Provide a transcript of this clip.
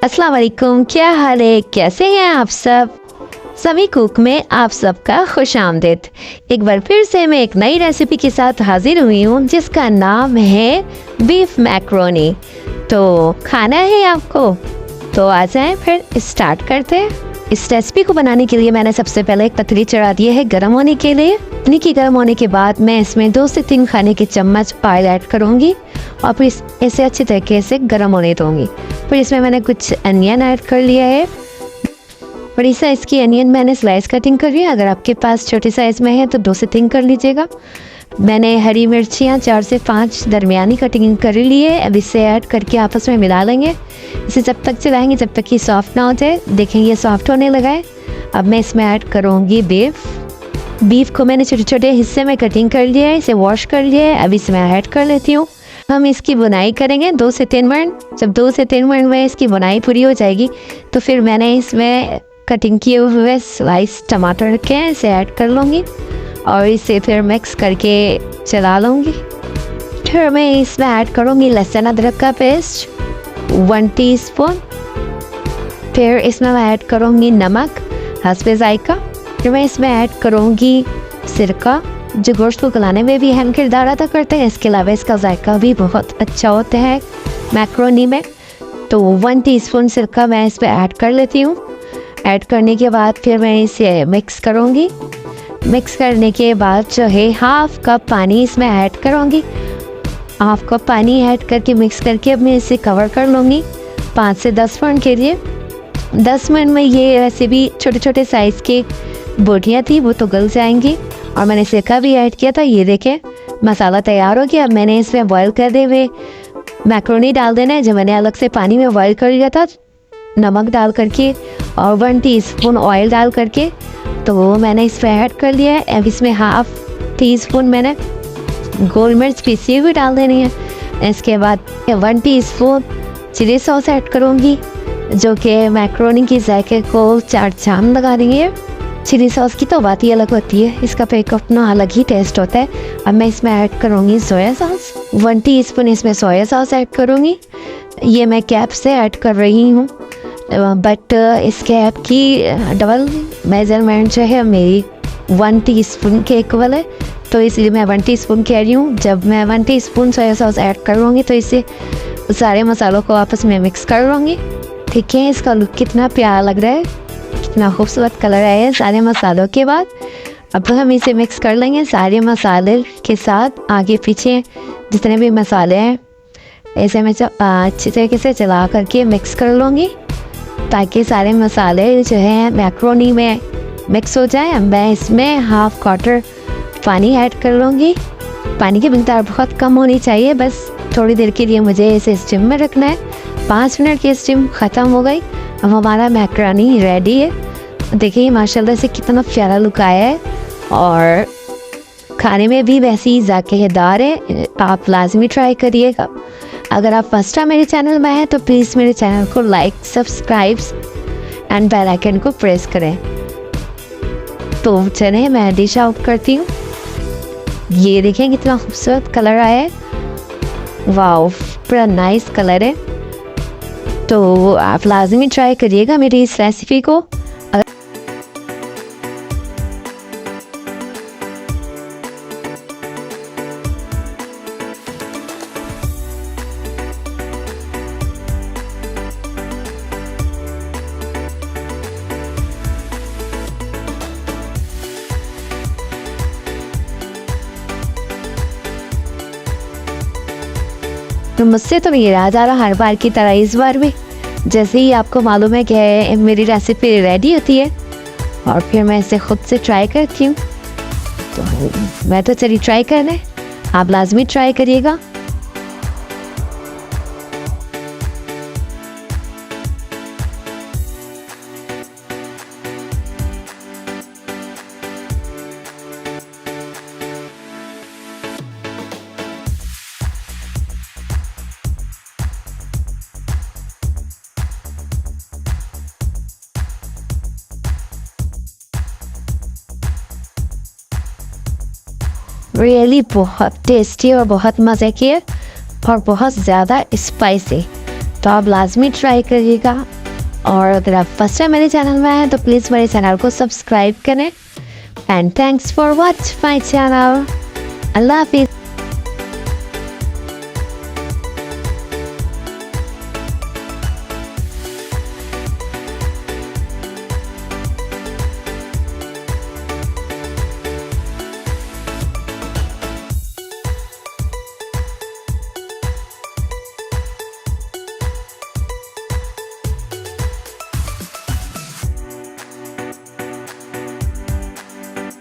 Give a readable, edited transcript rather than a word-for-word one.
अस्सलाम वालेकुम, क्या हाल है? कैसे हैं आप सब? समी कुक में आप सबका खुश आमदीद। एक बार फिर से मैं एक नई रेसिपी के साथ हाजिर हुई हूँ जिसका नाम है बीफ मैक्रोनी। तो खाना है आपको? तो आ जाएं फिर स्टार्ट करते हैं। इस रेसिपी को बनाने के लिए मैंने सबसे पहले एक पतीली चढ़ा दी है गर्म होने के लिए। पतीली की गर्म होने के बाद मैं इसमें 2 से 3 खाने के चम्मच ऑयल ऐड करूँगी और फिर इसे अच्छी तरीके से गर्म होने दूँगी। फिर इसमें मैंने कुछ अनियन ऐड कर लिया है। बड़ी साइज़ की अनियन मैंने स्लाइस कटिंग कर रही है। अगर आपके पास छोटे साइज़ में है तो 2 से 3 कर लीजिएगा। मैंने हरी मिर्चियाँ 4 से 5 दरमियानी कटिंग कर ली है। अब इसे ऐड करके आपस में मिला लेंगे। इसे जब तक चलाएंगे जब तक कि सॉफ्ट ना हो जाए। देखेंगे ये सॉफ्ट होने लगा है। अब मैं इसमें ऐड करूँगी बीफ को मैंने छोटे छोटे हिस्से में कटिंग कर लिया है। इसे वॉश कर लिया है। अब इसमें ऐड कर लेती हूँ। हम इसकी बुनाई करेंगे 2 से 3 मिनट। जब 2 से 3 मिनट में इसकी बुनाई पूरी हो जाएगी तो फिर मैंने इसमें कटिंग किए हुए स्लाइस टमाटर रखे हैं, इसे ऐड कर लूँगी और इसे फिर मिक्स करके चला लूँगी। फिर मैं इसमें ऐड करूँगी लहसुन अदरक का पेस्ट 1 टीस्पून। फिर इसमें मैं ऐड करूँगी नमक हस्बे जायका। फिर मैं इसमें ऐड करूँगी सिरका जो गोश्त को गलाने में भी अहम किरदार अदा करते हैं। इसके अलावा इसका जायका भी बहुत अच्छा होता है मैक्रोनी में। तो 1 टीस्पून सिरका मैं इस पर ऐड कर लेती हूँ। ऐड करने के बाद फिर मैं इसे मिक्स करूँगी। मिक्स करने के बाद जो है हाफ कप पानी इसमें ऐड करूँगी। हाफ कप पानी ऐड करके मिक्स करके अब मैं इसे कवर कर लूँगी 5 से 10 मिनट के लिए। 10 मिनट में ये वैसे भी छोटे छोटे साइज़ के बोटियाँ थी वो तो गल जाएंगी और मैंने सिरका भी ऐड किया था। ये देखें मसाला तैयार हो गया। अब मैंने इसमें बॉयल कर दे हुए मैक्रोनी डाल देना है जो मैंने अलग से पानी में बॉयल कर लिया था नमक डाल करके और 1 टीस्पून ऑयल डाल करके। तो वो मैंने इसमें ऐड कर लिया है। अब इसमें हाफ टीस्पून मैंने गोल मिर्च पीसी हुई डाल देनी है। इसके बाद 1 टीस्पून चिली सॉस ऐड करूँगी जो कि मैक्रोनी की जायके को 4 चांद लगा देंगे। चिली सॉस की तो बात ही अलग होती है, इसका पे अपना अलग ही टेस्ट होता है। अब मैं इसमें ऐड करूँगी सोया सॉस 1 टीस्पून इसमें सोया सॉस ऐड करूँगी। ये मैं कैप से ऐड कर रही हूँ बट इस कैप की डबल मेजरमेंट जो है मेरी 1 टीस्पून के इक्वल है तो इसलिए मैं 1 टीस्पून कह रही हूँ। जब मैं 1 टीस्पून सोया सॉस ऐड करूँगी तो इसे सारे मसालों को आपस में मिक्स कर लूँगी। ठीक है, इसका लुक कितना प्यारा लग रहा है, कितना खूबसूरत कलर आया है सारे मसालों के बाद। अब हम इसे मिक्स कर लेंगे सारे मसाले के साथ। आगे पीछे जितने भी मसाले हैं ऐसे मैं अच्छी तरीके से चला करके मिक्स कर लूँगी ताकि सारे मसाले जो हैं मैक्रोनी में मिक्स हो जाए। मैं इसमें हाफ क्वार्टर पानी ऐड कर लूँगी। पानी की मिकदार बहुत कम होनी चाहिए। बस थोड़ी देर के लिए मुझे इसे स्टीम में रखना है। 5 मिनट की स्टीम ख़त्म हो गई। अब हमारा मैक्रोनी रेडी है। देखिए माशाल्लाह से कितना प्यारा लुक आया है और खाने में भी वैसे ही जायकेदार है। आप लाजमी ट्राई करिएगा। अगर आप फर्स्ट टाइम मेरे चैनल में हैं तो प्लीज़ मेरे चैनल को like subscribe and bell icon को प्रेस करें। तो चलिए मैं डिश आउट करती हूँ। ये देखें कितना खूबसूरत कलर आया है, वाओ पूरा नाइस कलर है। तो आप लाजमी ट्राई करिएगा मेरी इस रेसिपी को। तो मुझसे तो नहीं रहा जा रहा हर बार की तरह इस बार भी। जैसे ही आपको मालूम है कि मेरी रेसिपी रेडी होती है और फिर मैं इसे खुद से ट्राई करती हूँ। तो मैं तो चली ट्राई करने, आप लाजमी ट्राई करिएगा। रियली बहुत टेस्टी और बहुत मज़े की है और बहुत ज़्यादा स्पाइसी। तो आप लाजमी ट्राई करिएगा। और अगर आप फर्स्ट टाइम मेरे चैनल में आए तो प्लीज़ मेरे चैनल को सब्सक्राइब करें। And thanks for watch my channel. Allah हाफिज़।